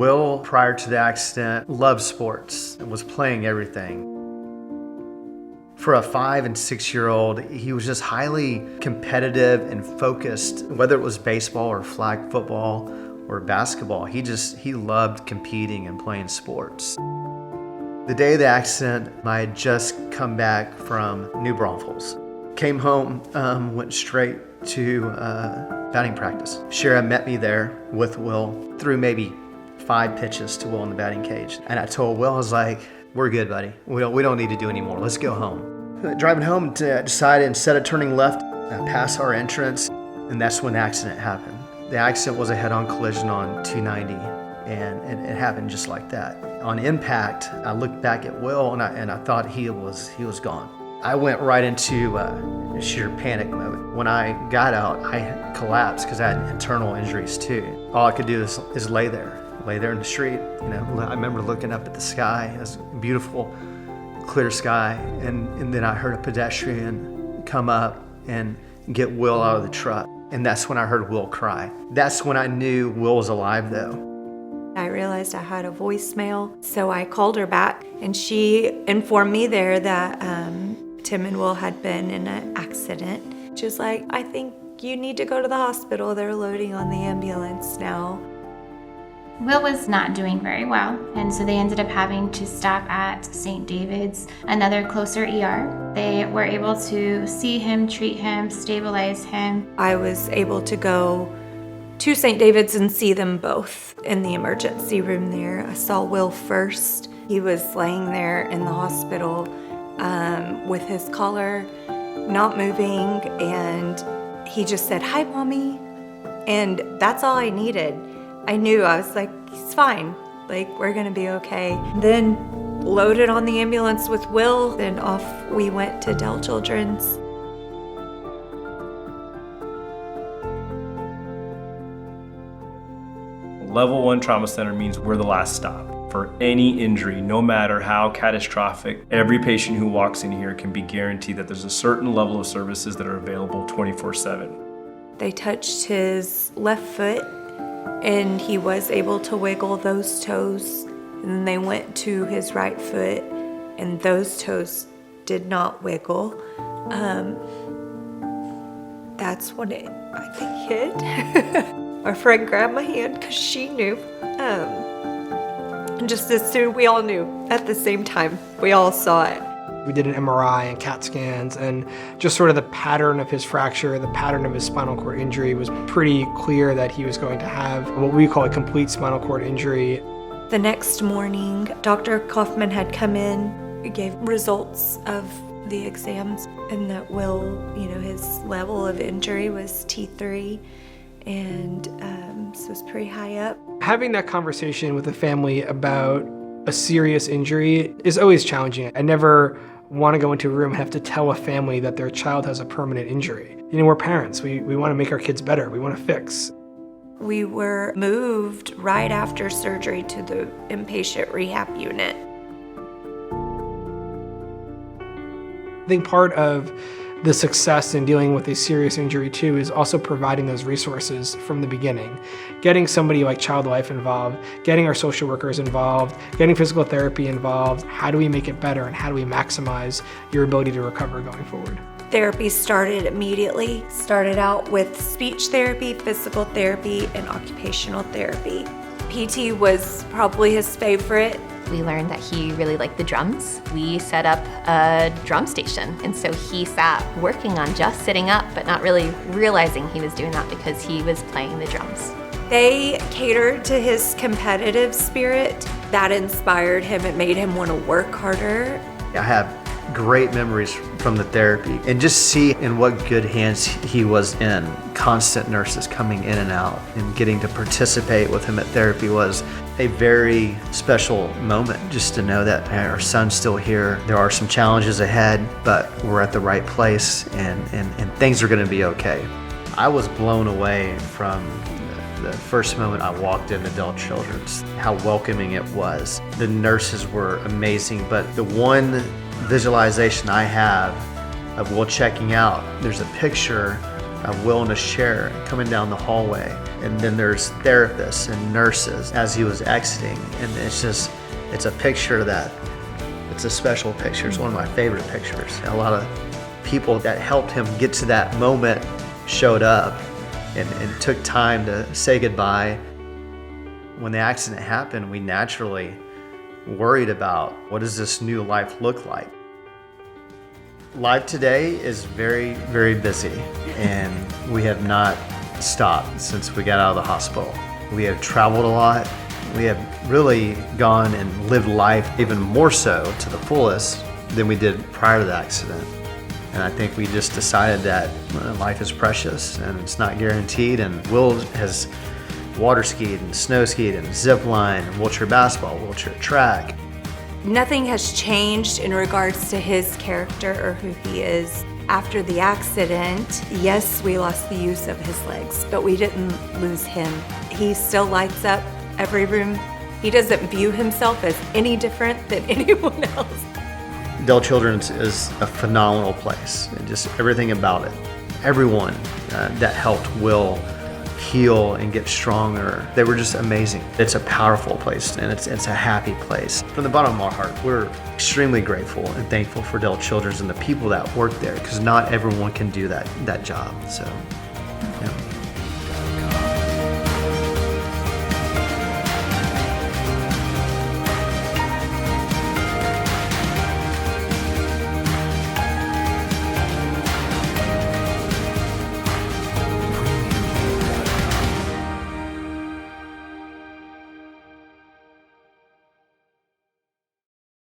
Will, prior to the accident, loved sports and was playing everything. For a 5 and 6 year old, he was just highly competitive and focused, whether it was baseball or flag football or basketball. He loved competing and playing sports. The day of the accident, I had just come back from New Braunfels. Came home, went straight to batting practice. Shara met me there with Will, threw maybe 5 pitches to Will in the batting cage. And I told Will, I was like, we're good, buddy. We don't need to do any more. Let's go home. Driving home, decided instead of turning left, past our entrance, and that's when the accident happened. The accident was a head-on collision on 290, and it happened just like that. On impact, I looked back at Will, and I thought he was gone. I went right into sheer panic mode. When I got out, I collapsed because I had internal injuries too. All I could do is lay there in the street. I remember looking up at the sky. It was beautiful, clear sky, and then I heard a pedestrian come up and get Will out of the truck. And that's when I heard Will cry. That's when I knew Will was alive though. I realized I had a voicemail, so I called her back, and she informed me there that Tim and Will had been in an accident. She was like, I think you need to go to the hospital. They're loading on the ambulance now. Will was not doing very well, and so they ended up having to stop at St. David's, another closer ER. They were able to see him, treat him, stabilize him. I was able to go to St. David's and see them both in the emergency room there. I saw Will first. He was laying there in the hospital with his collar not moving, and he just said, "Hi, Mommy." And that's all I needed. I knew, I was like, he's fine. Like, we're gonna be okay. Then loaded on the ambulance with Will, then off we went to Dell Children's. Level 1 Trauma Center means we're the last stop. For any injury, no matter how catastrophic, every patient who walks in here can be guaranteed that there's a certain level of services that are available 24/7. They touched his left foot, and he was able to wiggle those toes. And then they went to his right foot, and those toes did not wiggle. That's when it, I think, hit. Our friend grabbed my hand because she knew. And just as soon, we all knew at the same time. We all saw it. We did an MRI and CAT scans, and just sort of the pattern of his fracture, the pattern of his spinal cord injury was pretty clear that he was going to have what we call a complete spinal cord injury. The next morning, Dr. Kaufman had come in, gave results of the exams, and that Will, his level of injury was T3, and so it was pretty high up. Having that conversation with the family about a serious injury is always challenging. I never want to go into a room and have to tell a family that their child has a permanent injury. We're parents. We want to make our kids better. We want to fix. We were moved right after surgery to the inpatient rehab unit. I think part of the success in dealing with a serious injury too is also providing those resources from the beginning. Getting somebody like Child Life involved, getting our social workers involved, getting physical therapy involved. How do we make it better, and how do we maximize your ability to recover going forward? Therapy started immediately. Started out with speech therapy, physical therapy, and occupational therapy. PT was probably his favorite. We learned that he really liked the drums. We set up a drum station, and so he sat working on just sitting up, but not really realizing he was doing that because he was playing the drums. They catered to his competitive spirit. That inspired him. It made him want to work harder. I have great memories from the therapy, and just see in what good hands he was in. Constant nurses coming in and out, and getting to participate with him at therapy was a very special moment, just to know that our son's still here. There are some challenges ahead, but we're at the right place, and things are going to be okay. I was blown away from the first moment I walked into Dell Children's, how welcoming it was. The nurses were amazing, but the one visualization I have of Will checking out, there's a picture of Will in a chair coming down the hallway. And then there's therapists and nurses as he was exiting. And it's a picture that, it's a special picture. It's one of my favorite pictures. A lot of people that helped him get to that moment showed up and took time to say goodbye. When the accident happened, we naturally worried about what does this new life look like. Life today is very, very busy, and we have not stopped since we got out of the hospital. We have traveled a lot. We have really gone and lived life even more so to the fullest than we did prior to the accident. And I think we just decided that life is precious and it's not guaranteed. And Will has water skied and snow skied and zip line and wheelchair basketball, wheelchair track. Nothing has changed in regards to his character or who he is. After the accident, yes, we lost the use of his legs, but we didn't lose him. He still lights up every room. He doesn't view himself as any different than anyone else. Dell Children is a phenomenal place, and just everything about it. Everyone that helped Will heal and get stronger, they were just amazing. It's a powerful place, and it's a happy place. From the bottom of our heart, we're extremely grateful and thankful for Dell Children and the people that work there, because not everyone can do that job. So, yeah.